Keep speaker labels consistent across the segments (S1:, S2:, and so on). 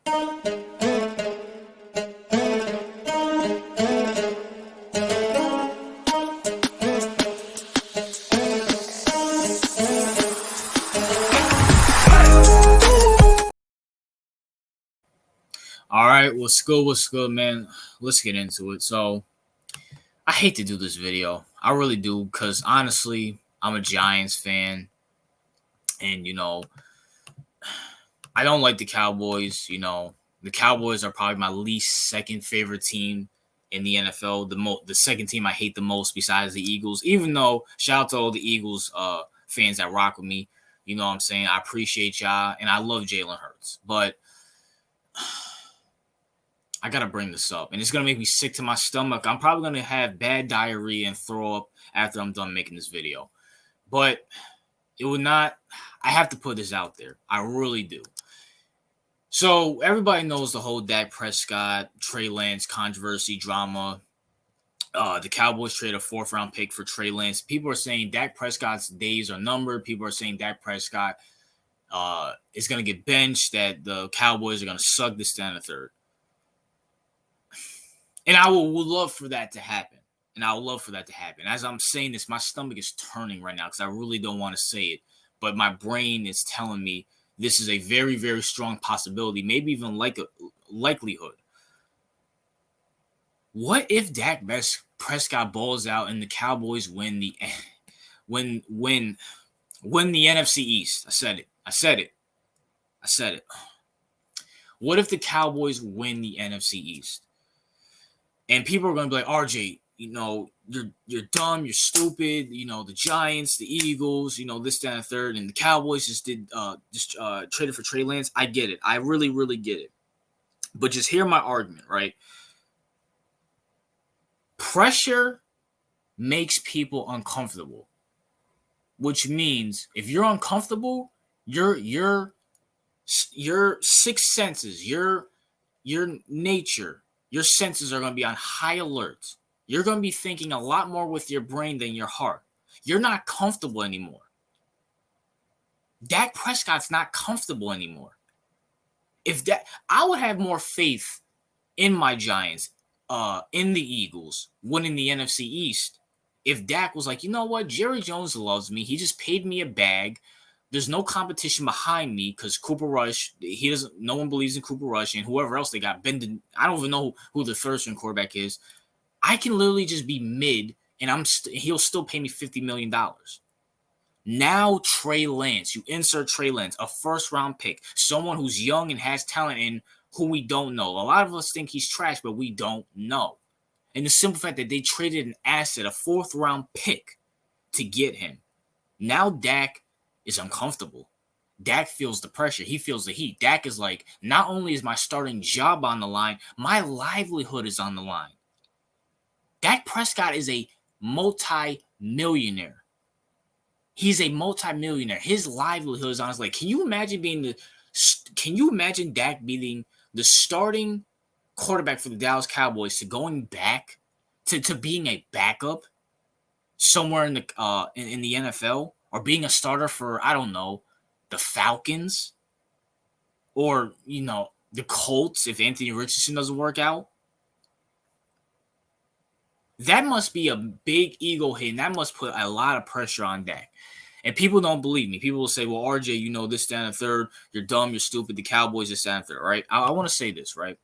S1: All right, what's good, man? Let's get into it. So, I hate to do this video. I really do, because honestly, I'm a Giants fan, and I don't like the Cowboys. The Cowboys are probably my least second favorite team in the NFL. The second team I hate the most besides the Eagles. Even though shout out to all the Eagles fans that rock with me. You know what I'm saying? I appreciate y'all, and I love Jalen Hurts, but I gotta bring this up, and it's gonna make me sick to my stomach. I'm probably gonna have bad diarrhea and throw up after I'm done making this video, but it would not. I have to put this out there. I really do. So everybody knows the whole Dak Prescott, treylance controversy drama. The Cowboys traded a fourth-round pick for treylance. People are saying Dak Prescott's days are numbered. People are saying Dak Prescott is gonna get benched. That the Cowboys are gonna suck this down the third. And I would love for that to happen. As I'm saying this, my stomach is turning right now because I really don't want to say it. But my brain is telling me this is a very, very strong possibility, maybe even like a likelihood. What if Dak Prescott balls out and the Cowboys win the NFC East? I said it. What if the Cowboys win the NFC East? And people are going to be like, RJ, you're dumb, you're stupid. The Giants, the Eagles, this, that, and the third, and the Cowboys just traded for treylance. I get it. I really, really get it. But just hear my argument, right? Pressure makes people uncomfortable, which means if you're uncomfortable, your sixth senses, your nature, your senses are going to be on high alert. You're going to be thinking a lot more with your brain than your heart. You're not comfortable anymore. Dak Prescott's not comfortable anymore. I would have more faith in my Giants, in the Eagles, winning the NFC East, if Dak was like, you know what, Jerry Jones loves me. He just paid me a bag. There's no competition behind me because Cooper Rush, no one believes in Cooper Rush, and whoever else they got, I don't even know who the third string quarterback is. I can literally just be mid, and he'll still pay me $50 million. Now treylance, you insert treylance, a first-round pick, someone who's young and has talent and who we don't know. A lot of us think he's trash, but we don't know. And the simple fact that they traded an asset, a fourth-round pick, to get him. Now Dak is uncomfortable. Dak feels the pressure. He feels the heat. Dak is like, not only is my starting job on the line, my livelihood is on the line. Dak Prescott is a multi-millionaire. He's a multi-millionaire. His livelihood is on his leg. Can you imagine Dak being the starting quarterback for the Dallas Cowboys to going back to being a backup somewhere in the NFL? Or being a starter for, I don't know, the Falcons or, the Colts if Anthony Richardson doesn't work out? That must be a big ego hit, and that must put a lot of pressure on Dak. And people don't believe me. People will say, well, RJ, this, that, and the third. You're dumb, you're stupid. The Cowboys, this, that, and the third, right? I want to say this, right?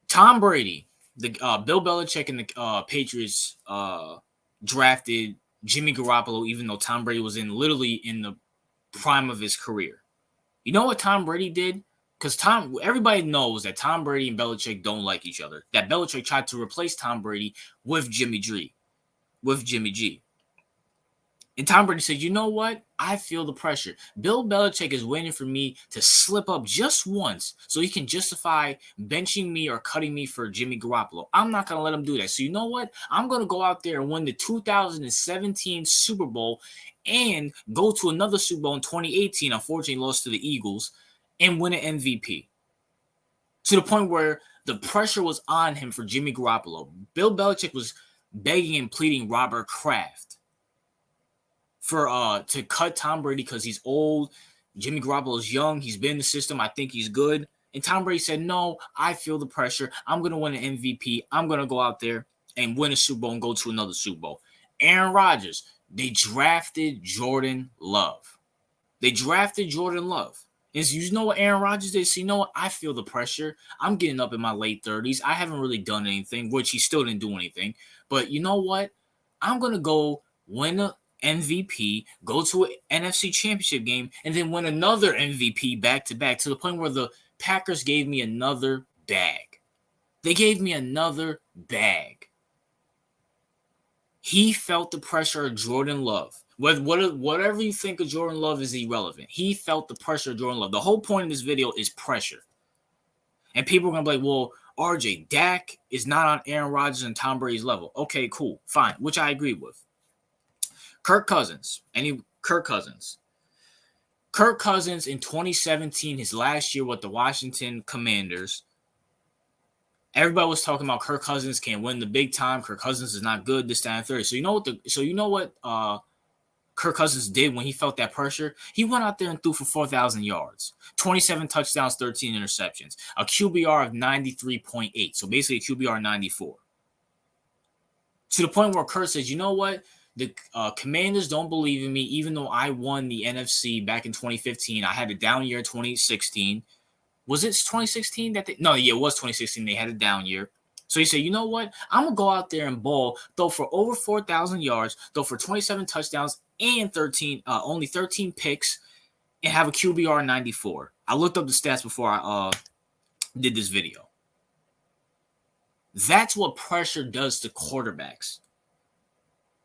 S1: Tom Brady, Bill Belichick and the Patriots drafted Jimmy Garoppolo, even though Tom Brady was literally in the prime of his career. You know what Tom Brady did? Because everybody knows that Tom Brady and Belichick don't like each other. That Belichick tried to replace Tom Brady with Jimmy G. And Tom Brady said, you know what? I feel the pressure. Bill Belichick is waiting for me to slip up just once so he can justify benching me or cutting me for Jimmy Garoppolo. I'm not going to let him do that. So you know what? I'm going to go out there and win the 2017 Super Bowl and go to another Super Bowl in 2018. Unfortunately, lost to the Eagles and win an MVP. To the point where the pressure was on him for Jimmy Garoppolo. Bill Belichick was begging and pleading Robert Kraft to cut Tom Brady because he's old. Jimmy Garoppolo's young. He's been in the system. I think he's good. And Tom Brady said, no, I feel the pressure. I'm going to win an MVP. I'm going to go out there and win a Super Bowl and go to another Super Bowl. Aaron Rodgers, they drafted Jordan Love. They drafted Jordan Love. And you know what Aaron Rodgers did? So you know what? I feel the pressure. I'm getting up in my late 30s. I haven't really done anything, which he still didn't do anything. But you know what? I'm going to go win an MVP, go to an NFC championship game, and then win another MVP back-to-back to the point where the Packers gave me another bag. They gave me another bag. He felt the pressure of Jordan Love. Whatever you think of Jordan Love is irrelevant. He felt the pressure of Jordan Love. The whole point of this video is pressure. And people are going to be like, well, RJ, Dak is not on Aaron Rodgers and Tom Brady's level. Okay, cool, fine, which I agree with. Kirk Cousins in 2017, his last year with the Washington Commanders, everybody was talking about Kirk Cousins can't win the big time. Kirk Cousins is not good, this, that, and third. So you know what Kirk Cousins did when he felt that pressure? He went out there and threw for 4,000 yards, 27 touchdowns, 13 interceptions, a QBR of 93.8. So basically a QBR 94. To the point where Kirk says, you know what? The Commanders don't believe in me, even though I won the NFC back in 2015. I had a down year in 2016. Was it 2016 that it was 2016. They had a down year. So he said, you know what? I'm going to go out there and ball, throw for over 4,000 yards, throw for 27 touchdowns and only 13 picks, and have a QBR 94. I looked up the stats before I did this video. That's what pressure does to quarterbacks.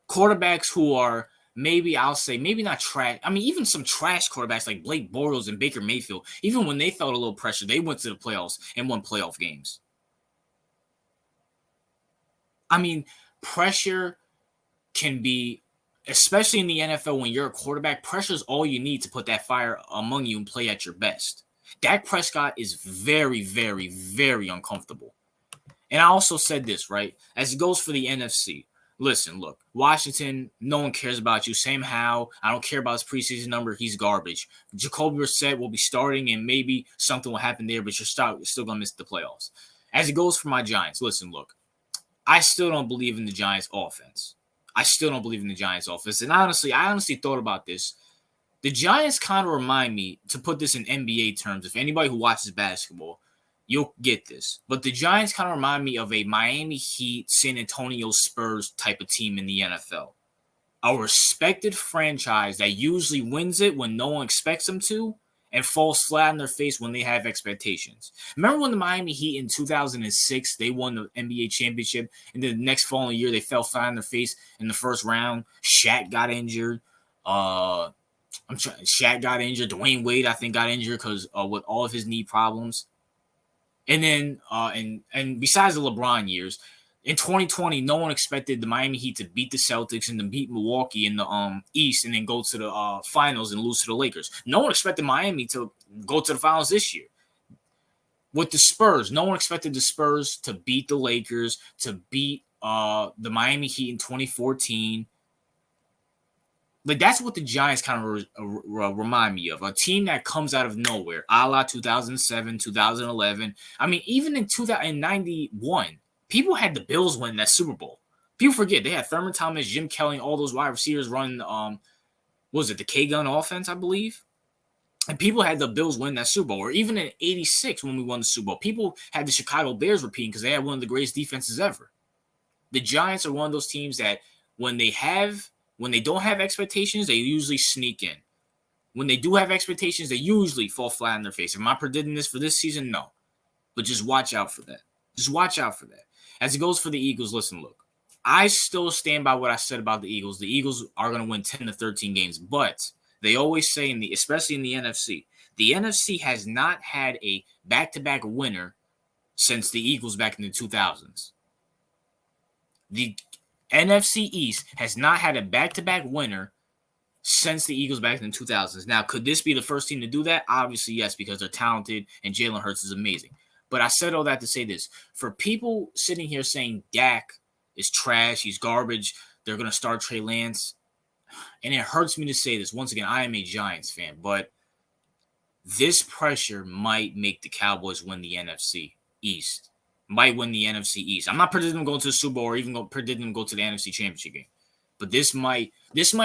S1: Quarterbacks who are maybe not trash. I mean, even some trash quarterbacks like Blake Bortles and Baker Mayfield, even when they felt a little pressure, they went to the playoffs and won playoff games. I mean, pressure can be, especially in the NFL when you're a quarterback, pressure is all you need to put that fire among you and play at your best. Dak Prescott is very, very, very uncomfortable. And I also said this, right? As it goes for the NFC, listen, look, Washington, no one cares about you. Sam Howell, I don't care about his preseason number. He's garbage. Jacoby Brissett will be starting, and maybe something will happen there, but you're still going to miss the playoffs. As it goes for my Giants, listen, look, I still don't believe in the Giants' offense. And honestly, I thought about this. The Giants kind of remind me, to put this in NBA terms, if anybody who watches basketball, you'll get this. But the Giants kind of remind me of a Miami Heat, San Antonio Spurs type of team in the NFL. A respected franchise that usually wins it when no one expects them to and falls flat on their face when they have expectations. Remember when the Miami Heat in 2006, they won the NBA championship, and then the next following year they fell flat on their face in the first round? Shaq got injured. Shaq got injured. Dwayne Wade, I think, got injured because with all of his knee problems. And then, and besides the LeBron years, in 2020, no one expected the Miami Heat to beat the Celtics and to beat Milwaukee in the East and then go to the finals and lose to the Lakers. No one expected Miami to go to the finals this year. With the Spurs, no one expected the Spurs to beat the Lakers, to beat the Miami Heat in 2014. Like, that's what the Giants kind of remind me of. A team that comes out of nowhere, a la 2007, 2011. I mean, even in 1991, people had the Bills win that Super Bowl. People forget they had Thurman Thomas, Jim Kelly, all those wide receivers running, the K-Gun offense, I believe? And people had the Bills win that Super Bowl. Or even in 86 when we won the Super Bowl, people had the Chicago Bears repeating because they had one of the greatest defenses ever. The Giants are one of those teams that when they don't have expectations, they usually sneak in. When they do have expectations, they usually fall flat on their face. Am I predicting this for this season? No. But just watch out for that. As it goes for the Eagles, listen, look. I still stand by what I said about the Eagles. The Eagles are going to win 10 to 13 games. But they always say, especially in the NFC has not had a back-to-back winner since the Eagles back in the 2000s. The NFC East has not had a back-to-back winner since the Eagles back in the 2000s. Now, could this be the first team to do that? Obviously, yes, because they're talented and Jalen Hurts is amazing. But I said all that to say this. For people sitting here saying Dak is trash, he's garbage, they're going to start treylance, and it hurts me to say this. Once again, I am a Giants fan, but this pressure might make the Cowboys win the NFC East. Might win the NFC East. I'm not predicting them going to the Super Bowl or even predicting them go to the NFC Championship game. But this might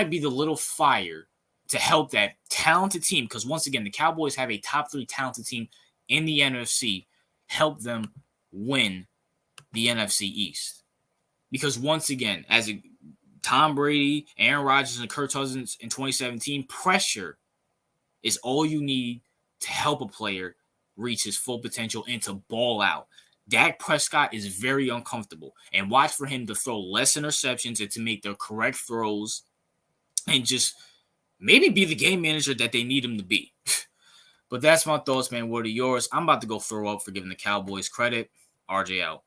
S1: be the little fire to help that talented team, because once again, the Cowboys have a top 3 talented team in the NFC, help them win the NFC East. Because once again, as Tom Brady, Aaron Rodgers, and Kirk Cousins in 2017, pressure is all you need to help a player reach his full potential and to ball out. Dak Prescott is very uncomfortable, and watch for him to throw less interceptions and to make the correct throws and just maybe be the game manager that they need him to be. But that's my thoughts, man. What are yours? I'm about to go throw up for giving the Cowboys credit. RJ out.